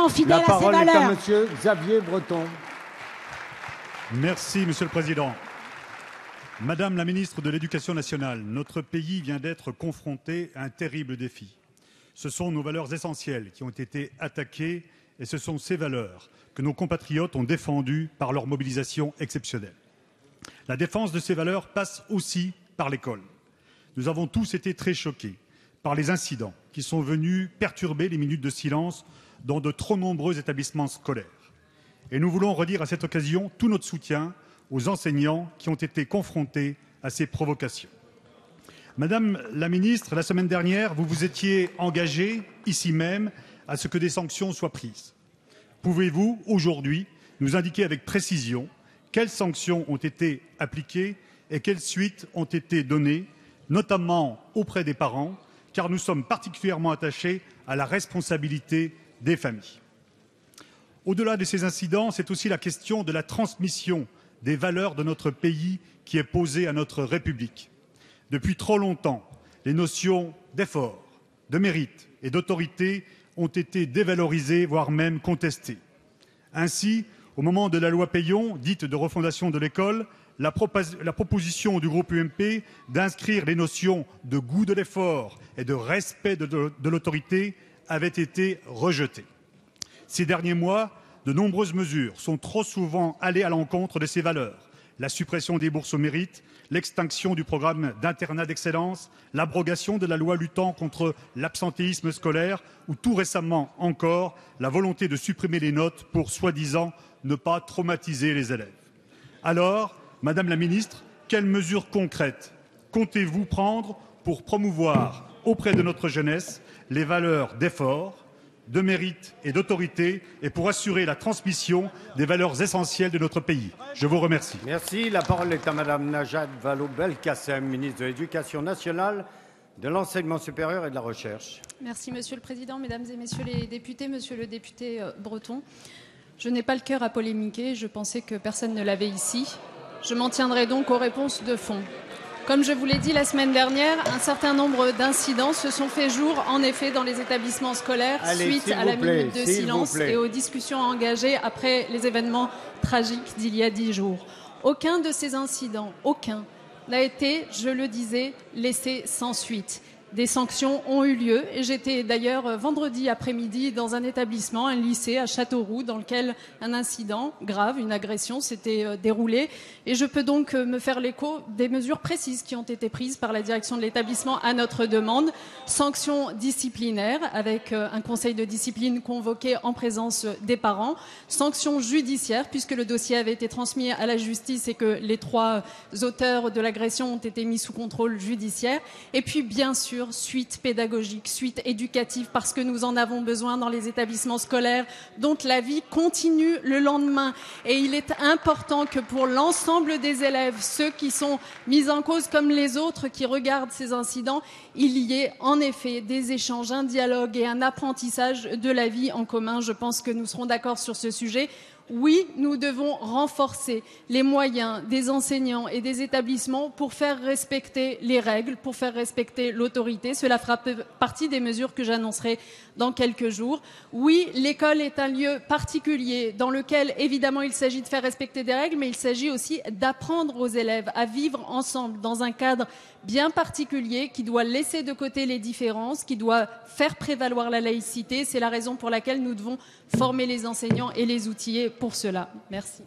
restons fidèles à ces valeurs. La parole est à monsieur Xavier Breton. Merci, Monsieur le Président. Madame la ministre de l'Éducation nationale, notre pays vient d'être confronté à un terrible défi. Ce sont nos valeurs essentielles qui ont été attaquées et ce sont ces valeurs que nos compatriotes ont défendues par leur mobilisation exceptionnelle. La défense de ces valeurs passe aussi par l'école. Nous avons tous été très choqués par les incidents qui sont venus perturber les minutes de silence dans de trop nombreux établissements scolaires. Et nous voulons redire à cette occasion tout notre soutien aux enseignants qui ont été confrontés à ces provocations. Madame la ministre, la semaine dernière, vous vous étiez engagée, ici même, à ce que des sanctions soient prises. Pouvez-vous, aujourd'hui, nous indiquer avec précision quelles sanctions ont été appliquées et quelles suites ont été données, notamment auprès des parents, car nous sommes particulièrement attachés à la responsabilité des familles. Au-delà de ces incidents, c'est aussi la question de la transmission des valeurs de notre pays qui est posée à notre République. Depuis trop longtemps, les notions d'effort, de mérite et d'autorité ont été dévalorisées, voire même contestées. Ainsi, au moment de la loi Peillon, dite de refondation de l'école, la proposition du groupe UMP d'inscrire les notions de goût de l'effort et de respect de l'autorité avait été rejetée. Ces derniers mois, de nombreuses mesures sont trop souvent allées à l'encontre de ces valeurs. La suppression des bourses au mérite, l'extinction du programme d'internat d'excellence, l'abrogation de la loi luttant contre l'absentéisme scolaire ou tout récemment encore la volonté de supprimer les notes pour soi-disant ne pas traumatiser les élèves. Alors, Madame la ministre, quelles mesures concrètes comptez-vous prendre pour promouvoir auprès de notre jeunesse les valeurs d'effort, de mérite et d'autorité et pour assurer la transmission des valeurs essentielles de notre pays? Je vous remercie. Merci. La parole est à Madame Najat Vallaud-Belkacem, ministre de l'Éducation nationale, de l'Enseignement supérieur et de la Recherche. Merci Monsieur le Président, Mesdames et Messieurs les députés, Monsieur le député Breton. Je n'ai pas le cœur à polémiquer, je pensais que personne ne l'avait ici. Je m'en tiendrai donc aux réponses de fond. Comme je vous l'ai dit la semaine dernière, un certain nombre d'incidents se sont fait jour, en effet, dans les établissements scolaires suite à la minute de silence et aux discussions engagées après les événements tragiques d'il y a 10 jours. Aucun de ces incidents, aucun, n'a été, je le disais, laissé sans suite. Des sanctions ont eu lieu et j'étais d'ailleurs vendredi après-midi dans un établissement, un lycée à Châteauroux, dans lequel un incident grave, une agression s'était déroulé. Et je peux donc me faire l'écho des mesures précises qui ont été prises par la direction de l'établissement à notre demande. Sanctions disciplinaires avec un conseil de discipline convoqué en présence des parents. Sanctions judiciaires puisque le dossier avait été transmis à la justice et que les 3 auteurs de l'agression ont été mis sous contrôle judiciaire. Et puis bien sûr, suite pédagogique, suite éducative, parce que nous en avons besoin dans les établissements scolaires, dont la vie continue le lendemain. Et il est important que pour l'ensemble des élèves, ceux qui sont mis en cause comme les autres qui regardent ces incidents, il y ait en effet des échanges, un dialogue et un apprentissage de la vie en commun. Je pense que nous serons d'accord sur ce sujet. Oui, nous devons renforcer les moyens des enseignants et des établissements pour faire respecter les règles, pour faire respecter l'autorité. Cela fera partie des mesures que j'annoncerai dans quelques jours. Oui, l'école est un lieu particulier dans lequel, évidemment, il s'agit de faire respecter des règles, mais il s'agit aussi d'apprendre aux élèves à vivre ensemble dans un cadre bien particulier qui doit laisser de côté les différences, qui doit faire prévaloir la laïcité. C'est la raison pour laquelle nous devons former les enseignants et les outiller pour cela. Merci.